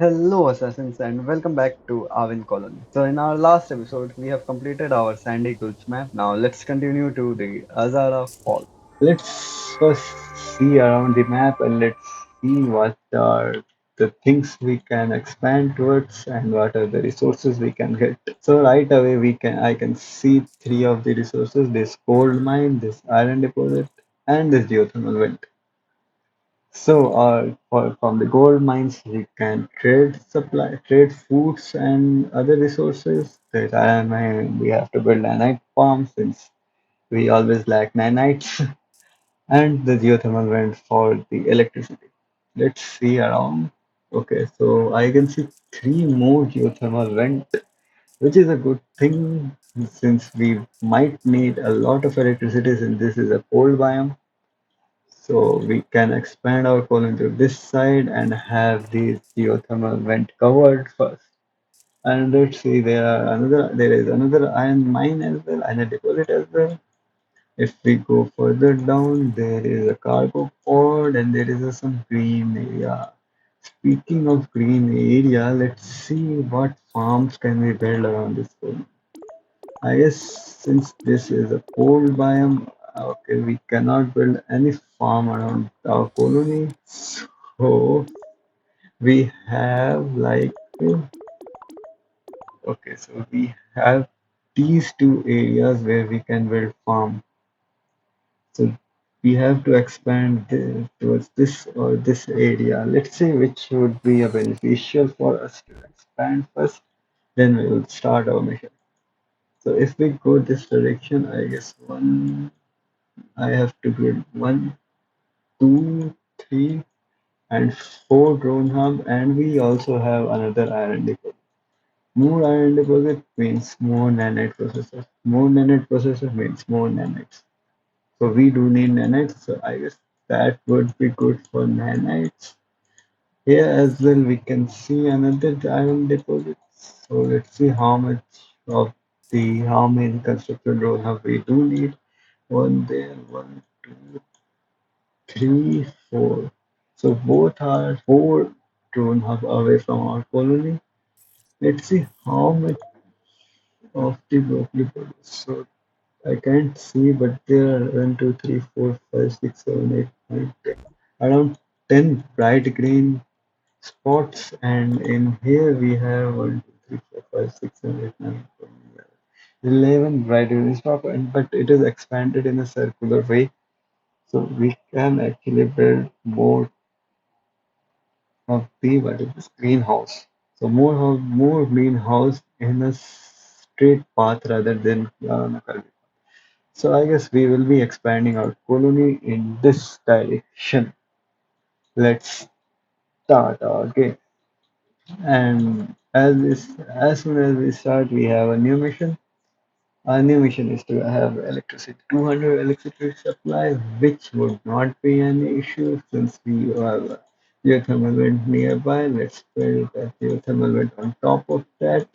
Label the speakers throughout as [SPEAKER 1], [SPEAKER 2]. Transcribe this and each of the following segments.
[SPEAKER 1] Hello, Assassins, and welcome back to Aven Colony. So, in our last episode, we have completed our Sandy Gulch map. Now, let's continue to the Azara Falls. Let's first see around the map and let's see what are the things we can expand towards and what are the resources we can get. So, right away, I can see three of the resources: this gold mine, this iron deposit, and this geothermal vent. So, from the gold mines, we can trade foods and other resources. There's iron mine, we have to build nanite farm since we always lack nanites, and the geothermal vent for the electricity. Let's see around. Okay, so I can see three more geothermal vent, which is a good thing since we might need a lot of electricity since this is a cold biome. So we can expand our colony to this side and have these geothermal vent covered first. And let's see, there is another iron mine as well, and a deposit as well. If we go further down, there is a cargo port and there is some green area. Speaking of green area, let's see what farms can we build around this colony. I guess since this is a cold biome, okay, we cannot build any farm around our colony. So we have like, okay, so we have these two areas where we can build farm. So we have to expand towards this or this area. Let's see which would be a beneficial for us to expand first. Then we will start our mission. So if we go this direction, I guess I have to build one, two, three, and four drone hub, and we also have another iron deposit. More iron deposit means more nanite processor. More nanite processor means more nanites. So we do need nanites. So I guess that would be good for nanites. Here as well, we can see another iron deposit. So let's see of how many constructed drone hub we do need. One there, one, two, three, four. So both are four drone hub away from our colony. Let's see how much of the broccoli produce. So I can't see, but there are 1, 2, 3, 4, 5, 6, 7, 8, 9, 10. Around 10 bright green spots, and in here we have 1, 2, 3, 4, 5, 6, 7, 8, 9, 10, 11 bright green spots, but it is expanded in a circular way. So we can actually build more of the what is this greenhouse. So more greenhouse in a straight path rather than on a curvy. So I guess we will be expanding our colony in this direction. Let's start our game. And as soon as we start, we have a new mission. Our new mission is to have electricity, 200 electricity supply, which would not be an issue since we have a geothermal vent nearby. Let's build a geothermal vent on top of that.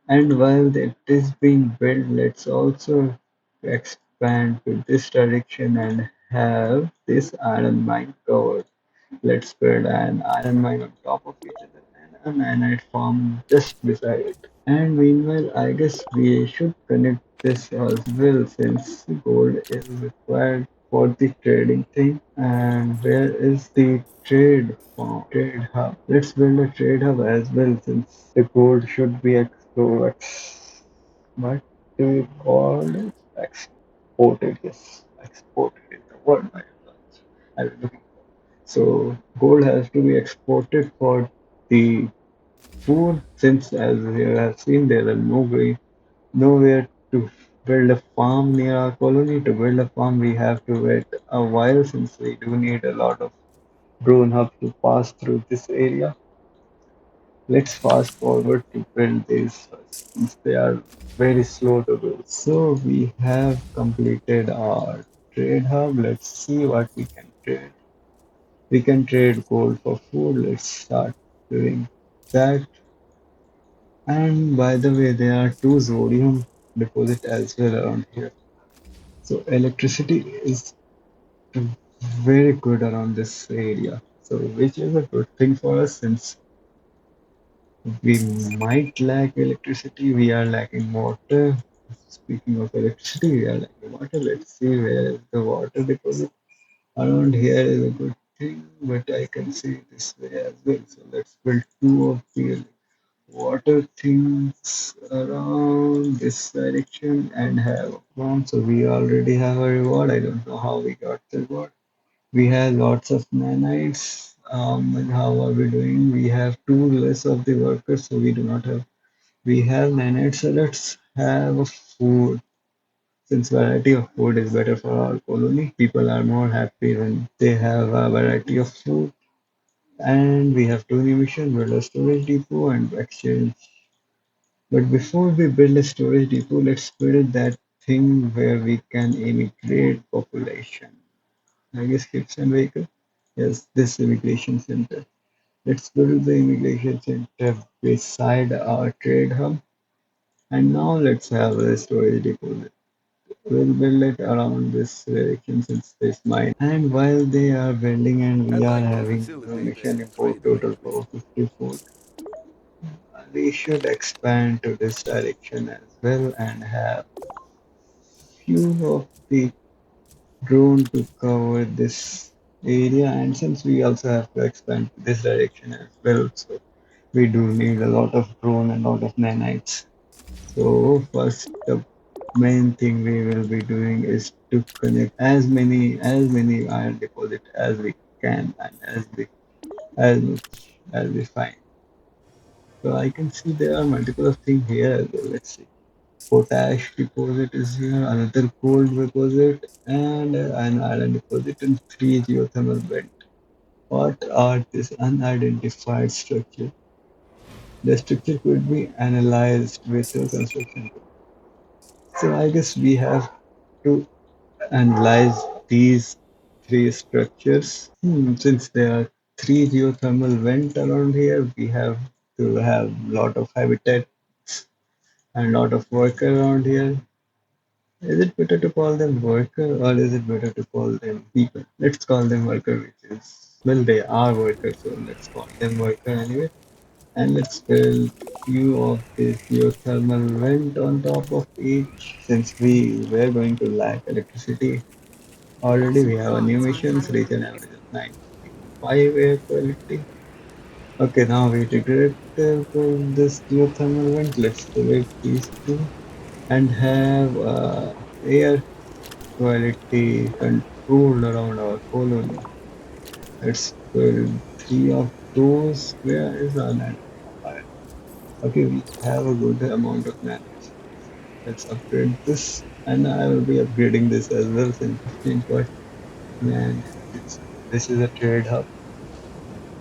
[SPEAKER 1] And while it is being built, let's also expand to this direction and have this iron mine covered. Let's build an iron mine on top of each other and a nanite farm just beside it. And meanwhile, I guess we should connect this as well since gold is required for the trading thing. And where is the trade hub? Let's build a trade hub as well since the gold should be explored. What do you call it? Exported, yes. Exported is the word I was looking for. So gold has to be exported for the food since as you have seen there are nowhere to build a farm near our colony. To build a farm we have to wait a while since we do need a lot of drone hub to pass through this area. Let's fast forward to build these first since they are very slow to build. So we have completed our trade hub. Let's see what we can trade. We can trade gold for food. Let's start doing that. And by the way, there are two sodium deposits as well around here. So electricity is very good around this area. So which is a good thing for us since We might lack electricity. We are lacking water. Speaking of electricity, we are lacking water. Let's see where is the water deposit. Around here is a good thing, but I can see this way as well. So let's build two of the water things around this direction and have a farm. So we already have a reward. I don't know how we got the reward. We have lots of nanites. And how are we doing? We have two less of the workers, so we do not have. We have nanites, so let's have a food. Since variety of food is better for our colony, people are more happy when they have a variety of food. And we have two new mission, build a storage depot and exchange. But before we build a storage depot, let's build that thing where we can immigrate population. I guess ships and vehicle. Yes, this immigration center. Let's build the immigration center beside our trade hub. And now let's have a storage depot. We'll build it around this direction since this mine. And while they are building and we
[SPEAKER 2] I'd
[SPEAKER 1] are
[SPEAKER 2] like to
[SPEAKER 1] having
[SPEAKER 2] facilitate
[SPEAKER 1] information
[SPEAKER 2] that
[SPEAKER 1] import
[SPEAKER 2] trade
[SPEAKER 1] total
[SPEAKER 2] arrangement.
[SPEAKER 1] for 54, we should expand to this direction as well and have few of the drone to cover this area. And since we also have to expand to this direction as well, so we do need a lot of drone and a lot of nanites. So first, the main thing we will be doing is to connect as many iron deposit as we can and as much as we find. So I can see there are multiple of things here as well. Let's see. Potash deposit is here, another gold deposit, and an iron deposit, and three geothermal vent. What are these unidentified structure? The structure could be analyzed with a construction tool. So I guess we have to analyze these three structures. Since there are three geothermal vent around here, we have to have lot of habitat and lot of worker around here. Is it better to call them worker or is it better to call them people? Let's call them worker, which is, well, they are workers, so let's call them worker anyway. And let's build few of this geothermal vent on top of each. Since we were going to lack electricity already, we have a new missions, reach an average of 95 air quality. Okay, now we degrade this geothermal vent. Let's select these two and have air quality controlled around our colony. Let's build three of those. Where is our land? Okay, we have a good amount of nanites. Let's upgrade this, and I will be upgrading this as well since 15.9. This is a trade hub.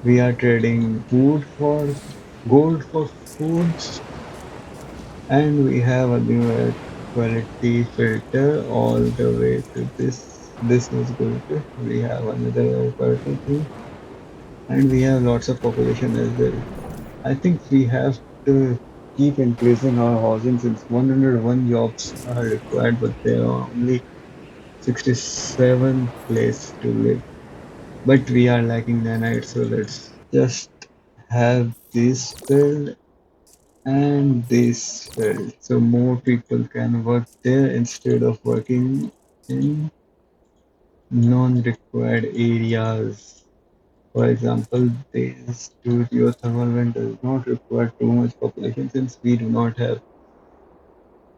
[SPEAKER 1] We are trading food for gold for foods, and we have a new air quality filter all the way to this. This is good. We have another air quality thing, and we have lots of population as well. I think we have to keep increasing our housing since 101 jobs are required, but there are only 67 places to live. But we are lacking nanites, so let's just have this filled and this filled. So more people can work there instead of working in non-required areas. For example, this two geothermal vent does not require too much population since we do not have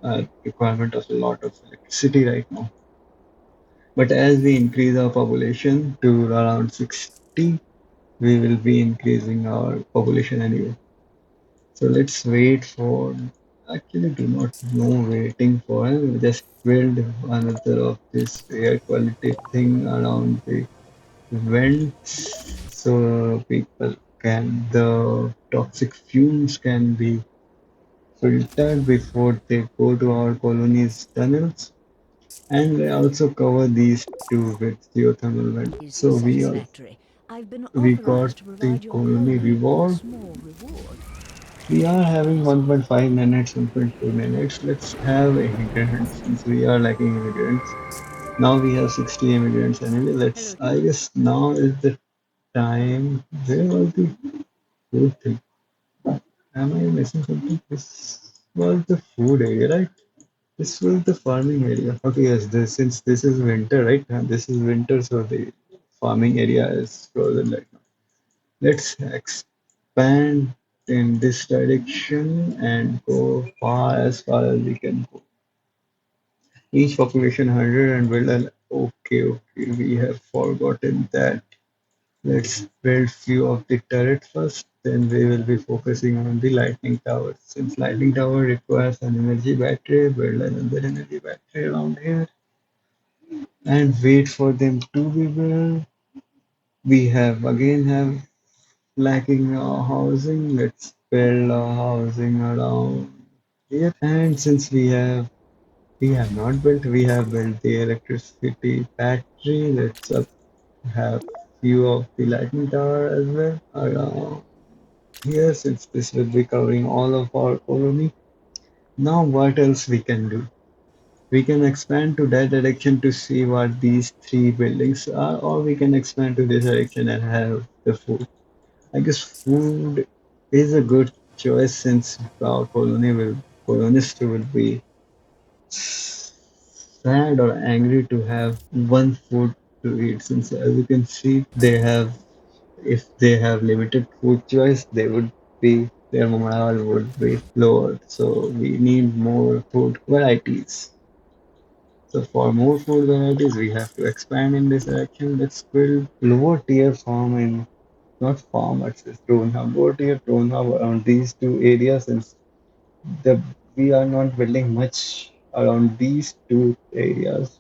[SPEAKER 1] a requirement of a lot of electricity right now. But as we increase our population to around 60, we will be increasing our population anyway. So let's wait for, actually do not know waiting for, just build another of this air quality thing around the vents so people can, the toxic fumes can be filtered before they go to our colony's tunnels. And they also cover these two with geothermal vent. So
[SPEAKER 3] Satisfactory. I've been
[SPEAKER 1] we got
[SPEAKER 3] authorized to
[SPEAKER 1] the
[SPEAKER 3] provide your
[SPEAKER 1] colony
[SPEAKER 3] colony with a
[SPEAKER 1] reward.
[SPEAKER 3] small reward.
[SPEAKER 1] We are having 1.5 nanites, 1.2 nanites. Let's have immigrants since we are lacking immigrants. Now we have 60 immigrants anyway.
[SPEAKER 3] Hello.
[SPEAKER 1] I guess now is the time. Where was the food thing? Am I missing something? This was the food area, right? This was the farming area. Okay, yes, since this is winter, right? And this is winter, so the farming area is frozen right now. Let's expand in this direction and go far as we can go. Each population 100 and build an okay, we have forgotten that. Let's build few of the turret first, then we will be focusing on the lightning tower. Since lightning tower requires an energy battery, build another energy battery around here and wait for them to be built. We have lacking housing. Let's build housing around here. And since we have not built, we have built the electricity battery. Let's have few of the lightning tower as well around here, since this will be covering all of our colony. Now what else we can do? We can expand to that direction to see what these three buildings are, or we can expand to this direction and have the food. I guess food is a good choice since our colonists will be sad or angry to have one food to eat. Since as you can see, if they have limited food choice, their morale would be lowered. So we need more food varieties. So for more food varieties, we have to expand in this direction. Let's build lower tier farm in not farm, it's a drone hub. Lower tier drone hub around these two areas since the we are not building much around these two areas.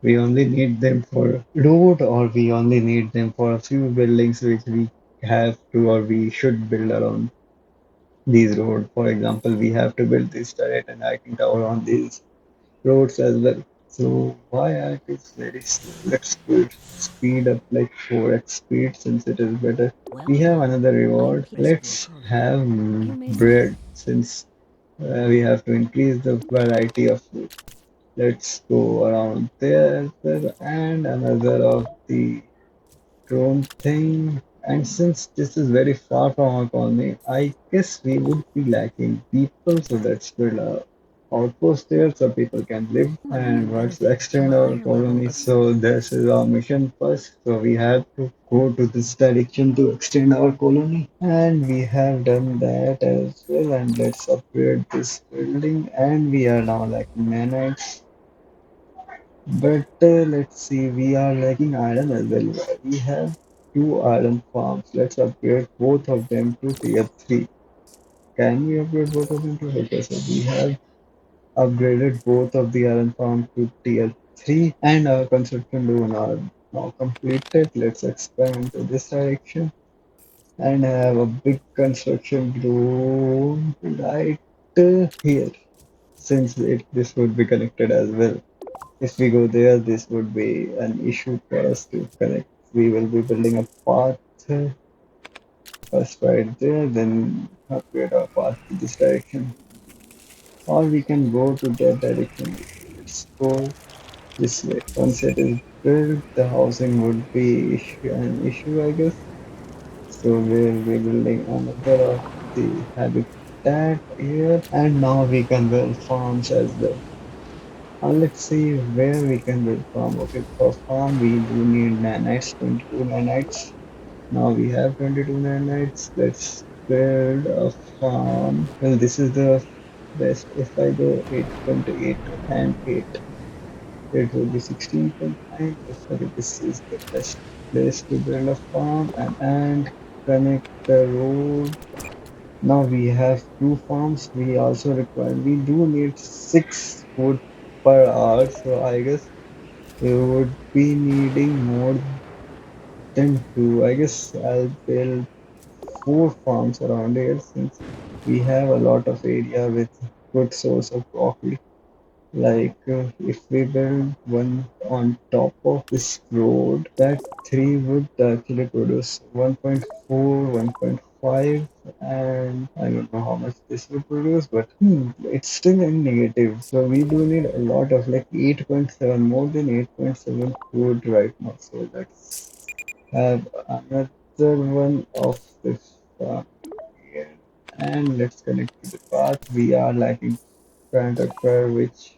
[SPEAKER 1] We only need them for road or we only need them for a few buildings which we have to or we should build around these roads. For example, we have to build this turret and hiking tower on these roads as well. So why it is very slow? Let's speed up like 4x speed since it is better. We
[SPEAKER 3] Well
[SPEAKER 1] have
[SPEAKER 3] then,
[SPEAKER 1] another
[SPEAKER 3] I'm
[SPEAKER 1] reward.
[SPEAKER 3] pleased with your
[SPEAKER 1] Let's
[SPEAKER 3] colony.
[SPEAKER 1] have
[SPEAKER 3] You may
[SPEAKER 1] bread
[SPEAKER 3] say.
[SPEAKER 1] since we have to increase the variety of food. Let's go around there as well. And another of the drone thing. And since this is very far from our colony, I guess we would be lacking people. So let's build a outpost there so people can live
[SPEAKER 3] You
[SPEAKER 1] and
[SPEAKER 3] can
[SPEAKER 1] let's
[SPEAKER 3] benefit from
[SPEAKER 1] extend
[SPEAKER 3] a
[SPEAKER 1] our
[SPEAKER 3] higher level
[SPEAKER 1] colony.
[SPEAKER 3] of
[SPEAKER 1] So this is our mission first. So we have to go to this direction to extend our colony. And we have done that as well. And let's upgrade this building. And we are now lacking nanites. But let's see, we are lacking iron as well. We have two iron farms. Let's upgrade both of them to tier 3. Can we upgrade both of them to okay, so we have upgraded both of the iron farms to tier 3 and our construction loan are now completed. Let's expand to this direction and have a big construction drone right here since this would be connected as well. If we go there, this would be an issue for us to connect. We will be building a path first right there, then upgrade our path to this direction. Or we can go to that direction. Let's go this way. Once it is built, the housing would be an issue, I guess. So we'll be building another of the habitat here. And now we can build farms as well. Let's see where we can build farm. Okay, for farm we do need nanites, 22 nanites. Now we have 22 nanites. Let's build a farm. Well, this is the best. If I go 8.8 and 8, it will be 16.9. If this is the best place to build a farm and connect the road. Now we have two farms. We do need 6 food per hour. So I guess we would be needing more than two. I guess I'll build 4 farms around here since we have a lot of area with good source of coffee. Like if we build one on top of this road, that three would actually produce 1.4, 1.5, and I don't know how much this would produce, but it's still in negative. So we do need a lot of like 8.7, more than 8.7 food right now. So let's have another one of this here. and let's connect to the path. We are lacking can't acquire which.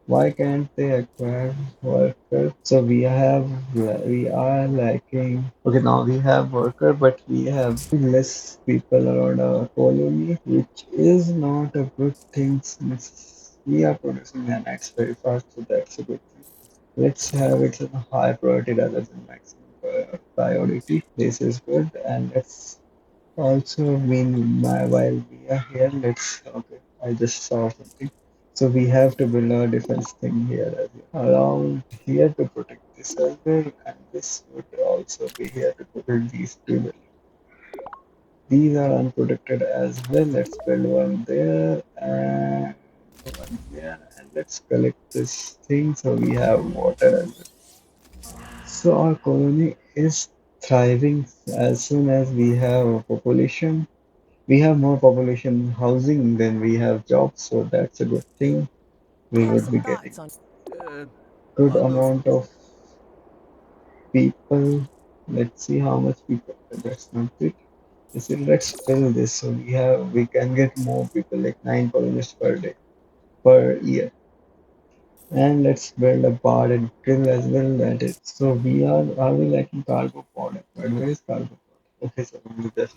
[SPEAKER 1] Why can't they acquire worker? So we are lacking. Okay, now we have worker, but we have less people around our colony, which is not a good thing since we are producing nanites very fast, so that's a good thing. Let's have it in a high priority rather than maximum priority. This is good, and let's also while we are here, let's okay. I just saw something. So we have to build our defense thing here as well. Around here to protect this as well, and this would also be here to protect these two buildings. These are unprotected as well. Let's build one there and one here, and let's collect this thing so we have water as well. So our colony is thriving as soon as we have a population. We have more population housing than we have jobs, so that's a good thing.
[SPEAKER 3] I
[SPEAKER 1] We
[SPEAKER 3] have
[SPEAKER 1] would
[SPEAKER 3] some
[SPEAKER 1] be getting
[SPEAKER 3] thoughts on. Uh,
[SPEAKER 1] good
[SPEAKER 3] I'll go.
[SPEAKER 1] amount of people. Let's see how much people. That's not it. Let's fill this so we can get more people like 9 colonists per day per year. And let's build a bar and grill as well. That is so are we lacking cargo pod? Where is cargo pod? Okay, so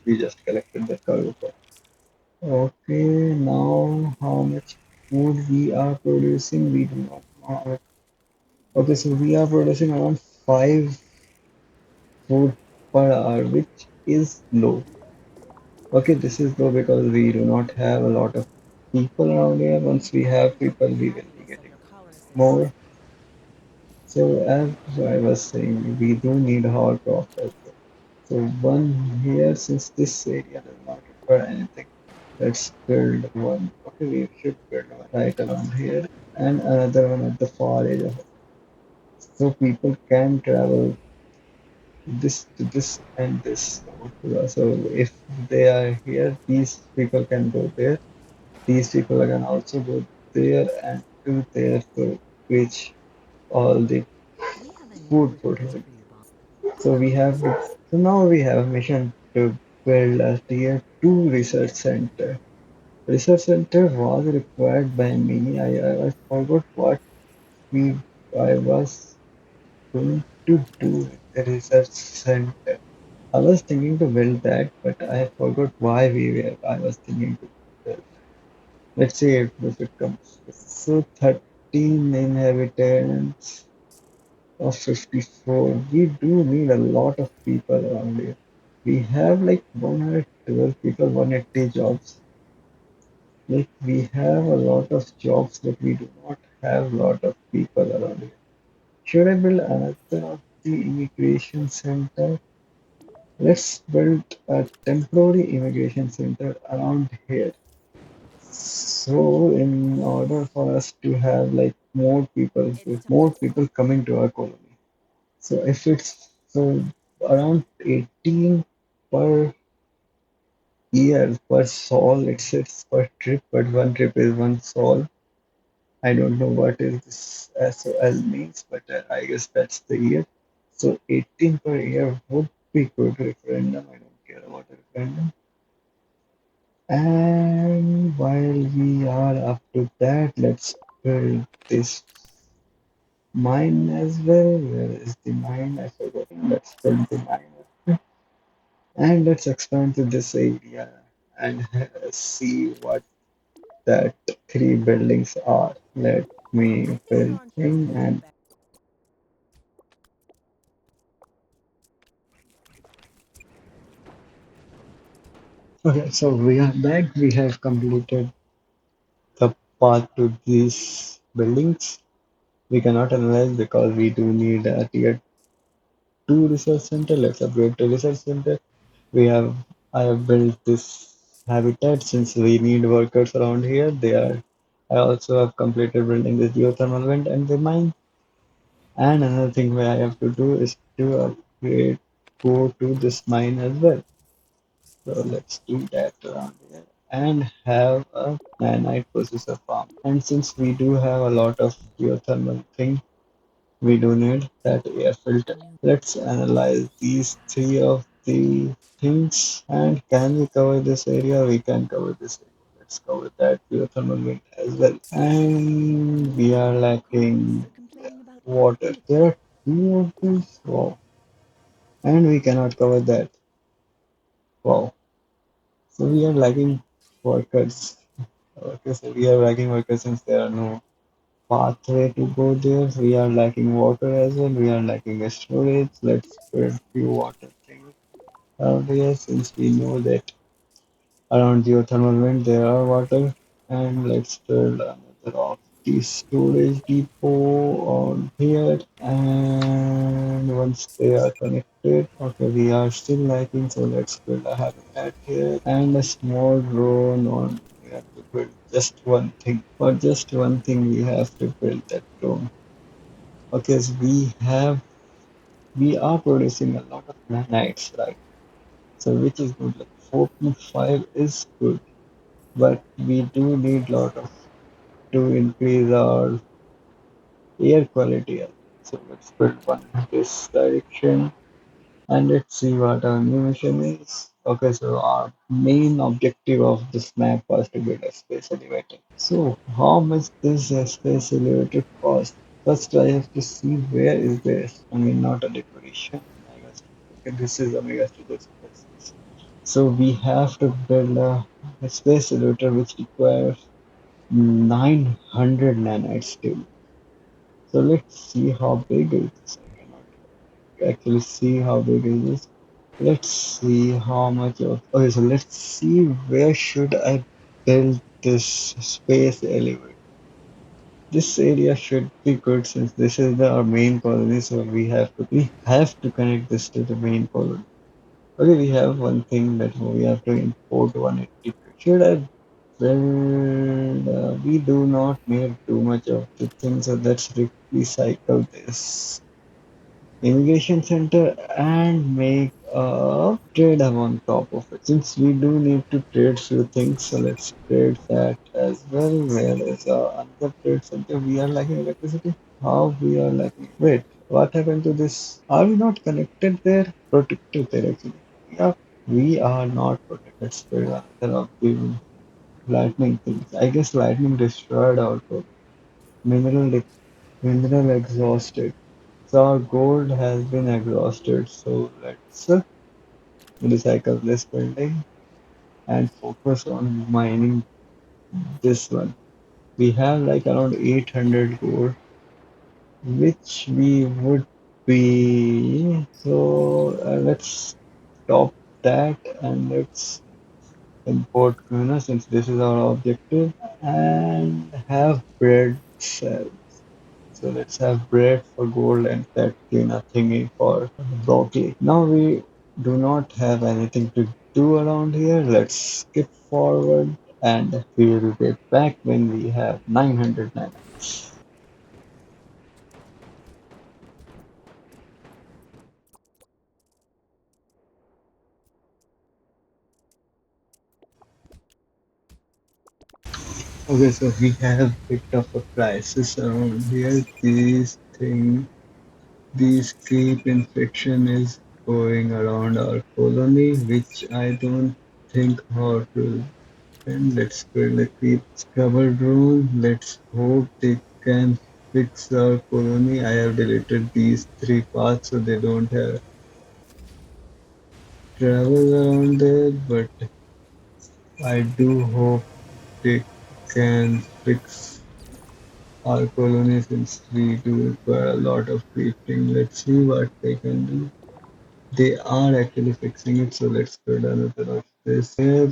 [SPEAKER 1] we just collected the cargo pod. Okay, now how much food we are producing? We do not know. Okay, so we are producing around 5 food per hour, which is low. Okay, this is low because we do not have a lot of people around here. Once we have people, we will be getting more. So as I was saying, we do need hard crops as well. So one here, since this area does not require anything, let's build one. Okay, we should build one right around here and another one at the far edge of it. So people can travel this to this and this. So if they are here, these people can go there. These people can also go there and to there to reach all the
[SPEAKER 3] We have a new
[SPEAKER 1] food
[SPEAKER 3] request
[SPEAKER 1] processing.
[SPEAKER 3] for you, boss.
[SPEAKER 1] So we have so now we have a mission to build a tier 2 research center. Research center was required by me. I forgot what we I was going to do with the research center. I was thinking to build that, but I forgot why I was thinking to build that. Let's see if it comes. So 13 inhabitants of 54. We do need a lot of people around here. We have like 112 people, 180 jobs. Like we have a lot of jobs, but we do not have a lot of people around here. Should I build another of the immigration center? Let's build a temporary immigration center around here. So in order for us to have like
[SPEAKER 3] It's
[SPEAKER 1] more people coming to our colony. So if it's so around 18 per year per sol, it's per trip, but one trip is one sol. I don't know what is this SOL means, but I guess that's the year. So 18 per year would be good referendum. I don't care about the referendum. And while we are up to that, let's build this mine as well. Where is the mine? I forgot. Let's build the mine. And let's expand to this area and see what that 3 buildings are. Let me build
[SPEAKER 3] AsasinArn
[SPEAKER 1] thing
[SPEAKER 3] transmitting
[SPEAKER 1] and
[SPEAKER 3] back.
[SPEAKER 1] okay, so we are back. We have completed the path to these buildings. We cannot analyze because we do need a tier 2 research center. Let's upgrade to research center. We have I have built this habitat since we need workers around here. They are I also have completed building this geothermal vent and the mine. And another thing where I have to do is to upgrade go to this mine as well. So let's do that around here and have a nanite processor farm. And since we do have a lot of geothermal thing, we do need that air filter.
[SPEAKER 3] New
[SPEAKER 1] Let's analyze these three of the things. And can we cover this area? We can cover this area. Let's cover that geothermal wind as well. And we are
[SPEAKER 3] Colonists
[SPEAKER 1] lacking
[SPEAKER 3] are complaining about
[SPEAKER 1] water. There are two of these. Wow. And we cannot cover that. Wow. So we are lacking workers. Okay, so we are lacking workers since there are no pathway to go there. We are lacking water as well. We are lacking a storage. Let's build few water things around here since we know that around geothermal vent there are water. And let's build another of the storage depot on here. And once they are connected, okay, we are still lacking, so let's build a habitat here and a small drone on. We have to build just one thing. For just one thing, we have to build that drone. Okay, so we are producing a lot of nanites, right? So which is good. Like 4.5 is good, but we do need lot of to increase our air quality as well. So let's build one in this direction and let's see what our new mission is. Okay, so our main objective of this map was to build a space elevator. So how much this space elevator cost? First I have to see where is this. I mean not a decoration. Okay, this is Omega Studio Spaces. So we have to build a space elevator which requires 900 nanites too. So let's see how big is this. I cannot actually see how big is this. Let's see how much of. Okay, so let's see where should I build this space elevator. This area should be good since this is our main colony, so we have to connect this to the main colony. Okay, we have one thing that we have to import 180. Should I build? We do not need too much of the things, so let's recycle this immigration center and make a trade hub on top of it. Since we do need to trade few things, so let's trade that as well. Where is another trade center? We are lacking electricity. How we are lacking? Wait, what happened to this? Are we not connected there? Protected there actually. Yeah, we are not protected. Let's build another of the lightning things. I guess lightning destroyed our code. Mineral mineral exhausted. So our gold has been exhausted. So let's recycle this building and focus on mining this one. We have like around 800 gold, which we would be. So let's stop that and let's import Kuna since this is our objective and have bread sell. So let's have bread for gold and that cleaner thingy for broccoli. Now we do not have anything to do around here. Let's skip forward and we will get back when we have 900 nanites. Okay, so we have picked up a crisis around here. These creep infection is going around our colony, which I don't think how to. And let's build a creep scrubber drone. Let's hope they can fix our colony. I have deleted these three paths so they don't have travel around there, but I do hope they can fix our colony since we do require a lot of creeping. Let's see what they can do. They are actually fixing it, so let's build another of this here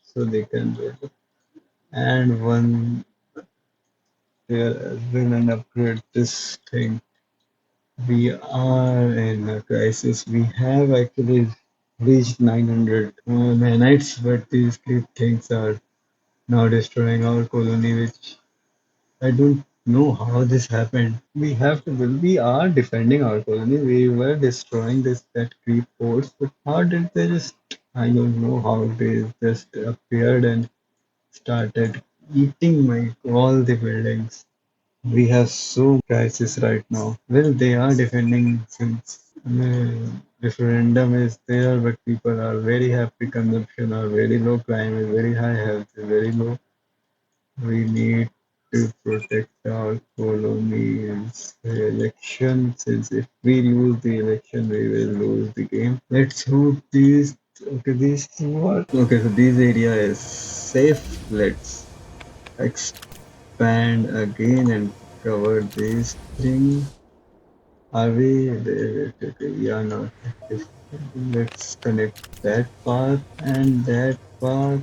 [SPEAKER 1] so they can build it. And one there as well and upgrade this thing. We are in a crisis. We have actually reached 900 nanites, but these creep things are now destroying our colony, which I don't know how this happened. We have to build. We are defending our colony. We were destroying this that creep force, but how did they just? I don't know how they just appeared and started eating my all the buildings. We have so crisis right now. Well, they are defending since. Referendum is there, but people are very happy. Consumption are very low. Crime is very high. Health is very low. We need to protect our colonies. The election, since if we lose the election, we will lose the game. Let's hope these. Okay, these what? Okay, so this area is safe. Let's expand again and cover this thing. Are we? Okay, we are not active. Let's connect that path and that path.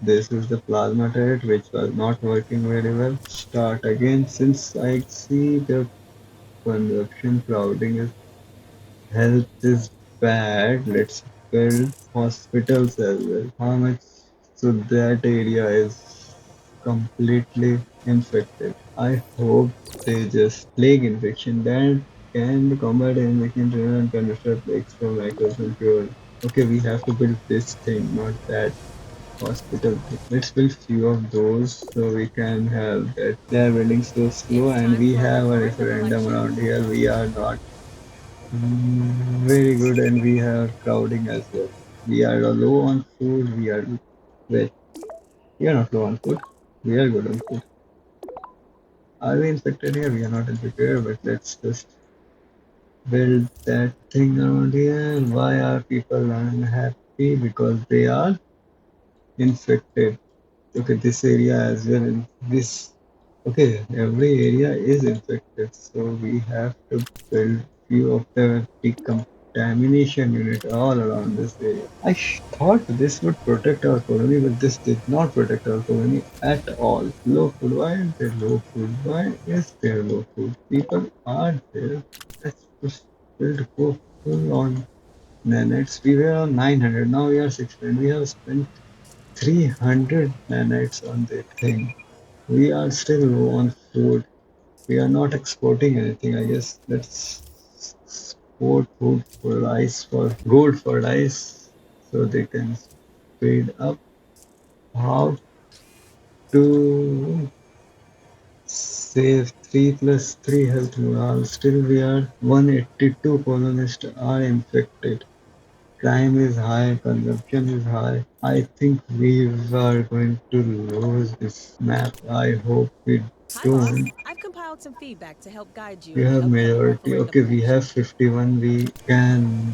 [SPEAKER 1] This is the plasma turret which was not working very well. Start again. Since I see the consumption crowding is health is bad, let's build hospitals as well. How much? So that area is completely infected. I hope they just plague infection that can combat infection and can destroy plagues from microbes and pure. Okay, we have to build this thing, not that hospital thing. Let's build few of those so we can have that. They are building so slow,
[SPEAKER 3] It's
[SPEAKER 1] and
[SPEAKER 3] time
[SPEAKER 1] we
[SPEAKER 3] for a
[SPEAKER 1] have a
[SPEAKER 3] referendum
[SPEAKER 1] referendum
[SPEAKER 3] election.
[SPEAKER 1] around here. We are not very good, and we are crowding as well. We are low on food. Well, we are not low on food. We are good on food. Are we infected here? We are not infected here, but let's just build that thing around here. Why are people unhappy? Because they are infected. Okay, this area as well. This okay, every area is infected, so we have to build few of the decontamination unit all around this area. Thought this would protect our colony, but this did not protect our colony at all. Low food. Why is there low food? Why is there low food? People are there. Let's just build go full on nanites. We were on 900, now we are 600. We have spent 300 nanites on the thing. We are still low on food. We are not exporting anything. I guess let's export food for rice for gold for rice so they can speed up how to save 3 plus 3 health morale. Still we are 182 colonists are infected. Crime is high, consumption is high. I think we are going to lose this map. I hope we
[SPEAKER 3] Hi, boss.
[SPEAKER 1] don't.
[SPEAKER 3] I've compiled some feedback to help guide you
[SPEAKER 1] We
[SPEAKER 3] in the
[SPEAKER 1] have
[SPEAKER 3] upcoming
[SPEAKER 1] majority.
[SPEAKER 3] referendum
[SPEAKER 1] Okay, we
[SPEAKER 3] election.
[SPEAKER 1] have 51. We can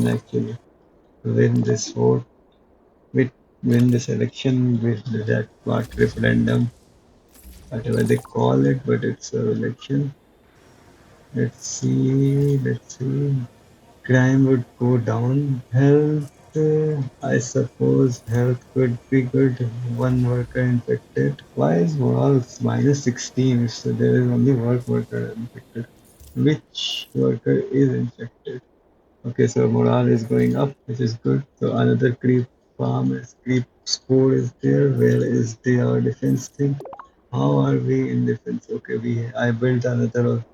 [SPEAKER 1] actually win this vote. We win this election with that what referendum, whatever they call it, but it's a election. Let's see. Let's see. Crime would go down. Health, I suppose health could be good. One worker infected. Why is morale minus 16? So there is only one worker infected. Which worker is infected? Okay, so morale is going up, which is good. So another creep farm is creep score is there. Where is the defense thing? How are we in defense? Okay, we I built another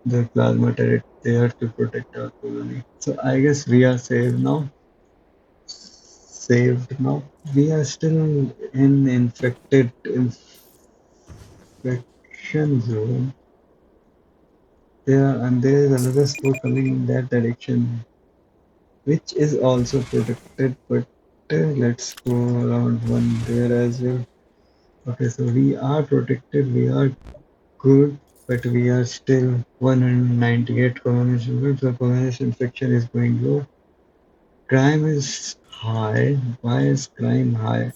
[SPEAKER 1] the plasma turret there to protect our colony. So I guess we are safe now. Saved now. We are still in infected infection zone. There and there is another spore coming in that direction, which is also protected. But let's go around one there as well. Okay, so we are protected. We are good, but we are still 198 colonies. So colonies infection is going low. Crime is high. Why is crime high?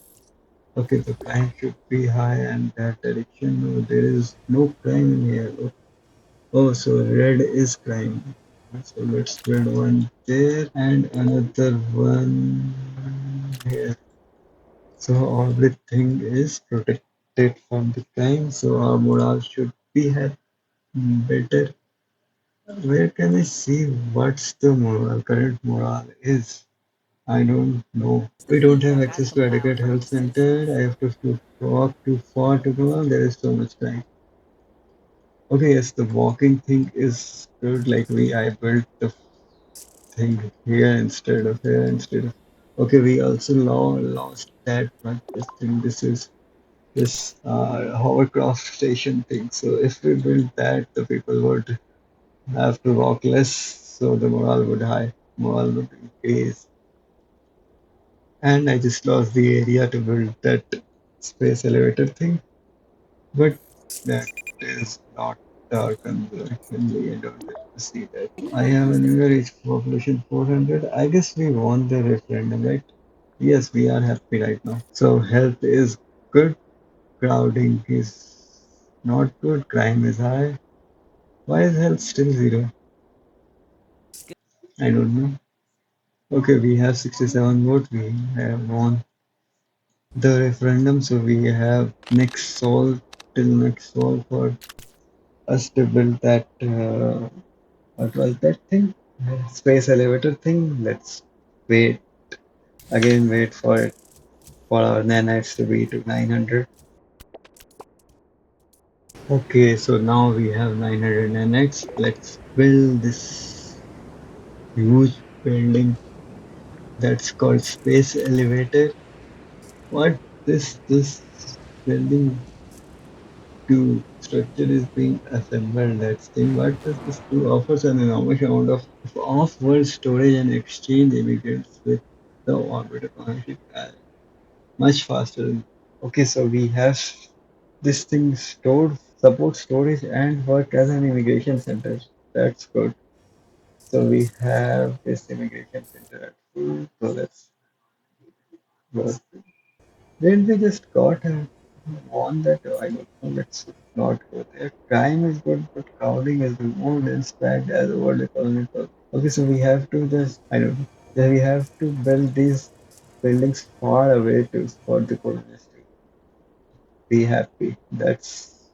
[SPEAKER 1] Okay, the crime should be high and that direction. No, there is no crime in here. Oh, so red is crime. So let's build one there and another one here. So everything is protected from the crime. So our morale should be better. Where can I see what's the morale, current morale is? I don't know.
[SPEAKER 3] It's the
[SPEAKER 1] We don't have
[SPEAKER 3] feedback I've
[SPEAKER 1] access to
[SPEAKER 3] compiled
[SPEAKER 1] adequate
[SPEAKER 3] from
[SPEAKER 1] health
[SPEAKER 3] the
[SPEAKER 1] center. I
[SPEAKER 3] citizens.
[SPEAKER 1] have to walk too far to go. There is so much time. Okay, yes, the walking thing is good. Like I built the thing here instead of here instead of. Okay, we also lost that, but this thing, this is this hovercraft station thing. So if we build that, the people would. have to walk less, so the morale would increase. And I just lost the area to build that space elevator thing, but that is not our concern. We don't have to see that. I have an average population 400. I guess we won the referendum, right? Yes, we are happy right now. So health is good, crowding is not good, crime is high. Why is health still zero? I don't know. Okay, we have 67 votes. We have won the referendum, so we have next sol till next sol for us to build that. What was that thing? Space elevator thing. Let's wait again. Wait for it for our nanites to be to 900. Okay, so now we have 900 nanites. Let's build this huge building that's called space elevator. What this building to structure is being assembled. That's thing. What does this do? Offers an enormous amount of off-world storage and exchange immigrants with the orbit economy much faster. Okay, so we have this thing stored, support storage and work as an immigration center. That's good. So we have this immigration center at full. So let's work. Didn't we just got a won that? I don't know. Let's not go there. Crime is good, but crowding is removed and spread as a world economy. Okay, so we have to just, I don't know. Then we have to build these buildings far away to for the colonists to be happy. That's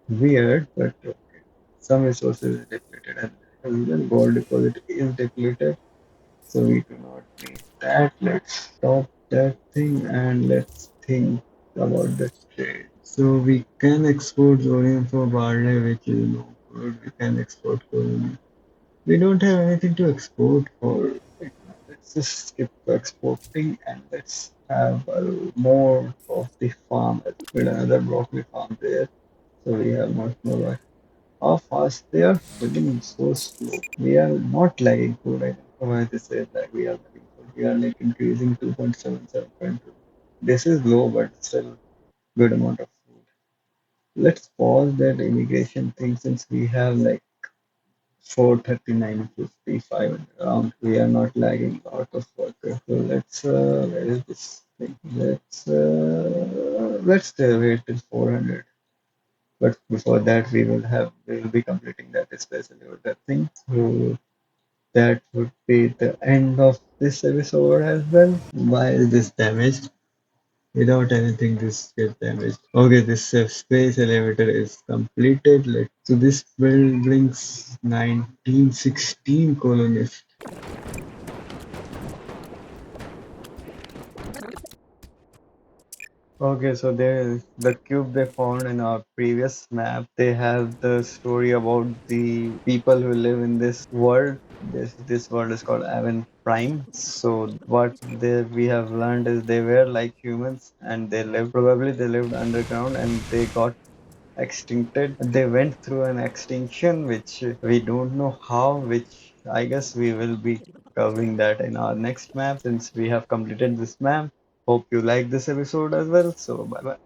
[SPEAKER 1] weird, but okay. Some resources is depleted and even gold deposit is depleted. So we do not need that. Let's stop that thing and let's think about the trade. So we can export Zorium for barley, which is no good. We can export Colony. We don't have anything to export for right now. Let's just skip to exporting and let's have more of the farm. Let's build another broccoli farm there. So we have much more. How fast they are building so slow. We are not lagging food. I don't know why they say that we are lagging food. We are like increasing 2.77.2. This is low, but still good amount of food. Let's pause that immigration thing since we have like 439, 55 around. We are not lagging out of workers. So where is this thing? Let's wait till 400. But before that, we will be completing that especially with that thing. So that would be the end of this episode as well. Why is this damaged? Without anything, this gets damaged. Okay, this space elevator is completed. So this building's 1916 colonists. Okay, so there the cube they found in our previous map. They have the story about the people who live in this world. This world is called Aven Prime. So what we have learned is they were like humans and they lived underground and they got extincted. They went through an extinction, which we don't know how, which I guess we will be covering that in our next map since we have completed this map. Hope you like this episode as well. So, bye bye.